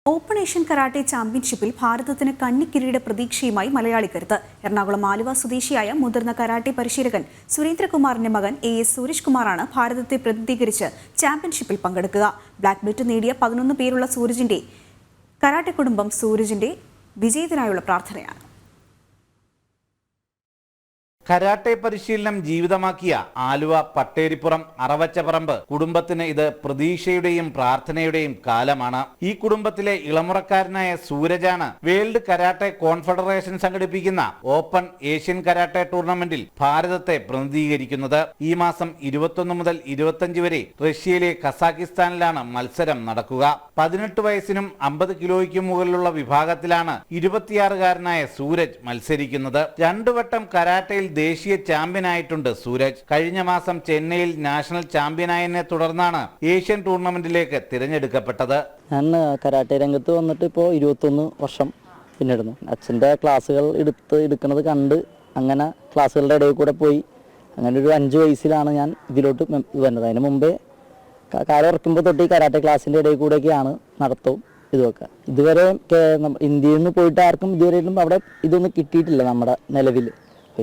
Open Asian karate ചാമ്പ്യൻഷിപ്പിൽ ഭാരതത്തിന് കണ്ണിക്കിരീട പ്രതീക്ഷയുമായി മലയാളി കരുത്ത്. എറണാകുളം ആലുവ സ്വദേശിയായ മുതിർന്ന കരാട്ടെ പരിശീലകൻ സുരേന്ദ്രകുമാറിന്റെ മകൻ AS സൂരജ് കുമാറാണ് ഭാരതത്തെ പ്രതിനിധീകരിച്ച് ചാമ്പ്യൻഷിപ്പിൽ പങ്കെടുക്കുക. ബ്ലാക്ക് ബെൽറ്റ് നേടിയ 11 പേരുള്ള സൂരജിന്റെ കരാട്ടെ കുടുംബം സൂരജിന്റെ വിജയത്തിനായുള്ള പ്രാർത്ഥനയാണ്. കരാട്ടെ പരിശീലനം ജീവിതമാക്കിയ ആലുവ പട്ടേരിപ്പുറം അറവച്ചപറമ്പ് കുടുംബത്തിന് ഇത് പ്രതീക്ഷയുടെയും പ്രാർത്ഥനയുടെയും കാലമാണ്. ഈ കുടുംബത്തിലെ ഇളമുറക്കാരനായ സൂരജാണ് വേൾഡ് കരാട്ടെ കോൺഫെഡറേഷൻ സംഘടിപ്പിക്കുന്ന ഓപ്പൺ ഏഷ്യൻ കരാട്ടെ ടൂർണമെന്റിൽ ഭാരതത്തെ പ്രതിനിധീകരിക്കുന്നത്. ഈ മാസം 21 മുതൽ 25 വരെ റഷ്യയിലെ കസാക്കിസ്ഥാനിലാണ് മത്സരം നടക്കുക. 18 വയസ്സിനും 50 കിലോയ്ക്കും മുകളിലുള്ള വിഭാഗത്തിലാണ് 26-കാരനായ സൂരജ് മത്സരിക്കുന്നത്. 2 വട്ടം കരാട്ടയിൽ ദേശീയ ചാമ്പ്യനായിട്ടുണ്ട് സൂരജ്. കഴിഞ്ഞ മാസം ചെന്നൈയിൽ നാഷണൽ ചാമ്പ്യനായതിനെ തുടർന്നാണ് ഏഷ്യൻ ടൂർണമെന്റിലേക്ക് തിരഞ്ഞെടുക്കപ്പെട്ടത്. ഞാൻ കരാട്ടെ രംഗത്ത് വന്നിട്ട് ഇപ്പോൾ 21 വർഷം പിന്നിടുന്നു. അച്ഛൻ്റെ ക്ലാസ്സുകൾ എടുക്കുന്നത് കണ്ട് അങ്ങനെ ക്ലാസ്സുകളുടെ ഇടയിൽ കൂടെ പോയി അങ്ങനെ ഒരു 5 വയസ്സിലാണ് ഞാൻ ഇതിലോട്ട് വരുന്നത്. അതിന് മുമ്പേ കാലുറക്കുമ്പോൾ തൊട്ട് ഈ കരാട്ടെ ക്ലാസ്സിൻ്റെ ഇടയിൽ കൂടെയൊക്കെയാണ് നടത്തവും ഇതുമൊക്കെ. ഇതുവരെ ഇന്ത്യയിൽ നിന്ന് പോയിട്ട് ആർക്കും ഇതുവരെയും അവിടെ ഇതൊന്നും കിട്ടിയിട്ടില്ല നമ്മുടെ നിലവിൽ.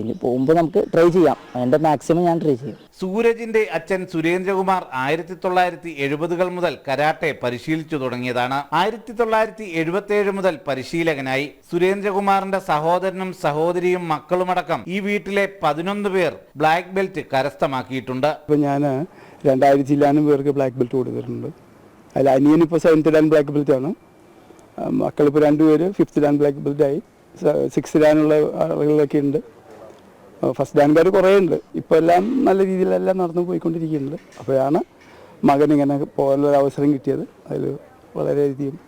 ഇനി പോകുമ്പോൾ നമുക്ക് ട്രൈ ചെയ്യാം. അതിൻ്റെ മാക്സിമം ഞാൻ ട്രൈ ചെയ്യും. സൂരജിന്റെ അച്ഛൻ സുരേന്ദ്രകുമാർ 1970-കൾ മുതൽ കരാട്ടെ പരിശീലിച്ചു തുടങ്ങിയതാണ്. 1977 മുതൽ പരിശീലകനായി. സുരേന്ദ്രകുമാറിന്റെ സഹോദരനും സഹോദരിയും മക്കളുമടക്കം ഈ വീട്ടിലെ 11 പേർ ബ്ലാക്ക് ബെൽറ്റ് കരസ്ഥമാക്കിയിട്ടുണ്ട്. ഇപ്പോൾ ഞാൻ 2000 ജില്ലാനും പേർക്ക് ബ്ലാക്ക് ബെൽറ്റ് കൊടുത്തിട്ടുണ്ട്. അതിൽ അനിയനിപ്പോൾ 7th ഡാൻ ബ്ലാക്ക് ബെൽറ്റ് ആണ്. മക്കളിപ്പോൾ 2 പേര് 5th ഡാൻ ബ്ലാക്ക് ബെൽറ്റായി. 6th ഡാനുള്ള ആളുകളൊക്കെ ഉണ്ട്. ഫസ്റ്റ് ഡാൻകാർ കുറേ ഉണ്ട്. ഇപ്പോൾ എല്ലാം നല്ല രീതിയിലെല്ലാം നടന്നു പോയിക്കൊണ്ടിരിക്കുന്നുണ്ട്. അപ്പോഴാണ് മകനിങ്ങനെ പോകാനുള്ള അവസരം കിട്ടിയത്. അതിൽ വളരെയധികം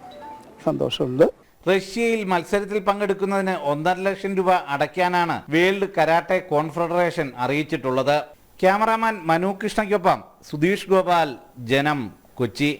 സന്തോഷമുണ്ട്. റഷ്യയിൽ മത്സരത്തിൽ പങ്കെടുക്കുന്നതിന് 1.5 ലക്ഷം രൂപ അടയ്ക്കാനാണ് വേൾഡ് കരാട്ടെ കോൺഫെഡറേഷൻ അറിയിച്ചിട്ടുള്ളത്. ക്യാമറാമാൻ മനു കൃഷ്ണയ്ക്കൊപ്പം സുധീഷ് ഗോപാൽ, ജനം, കൊച്ചി.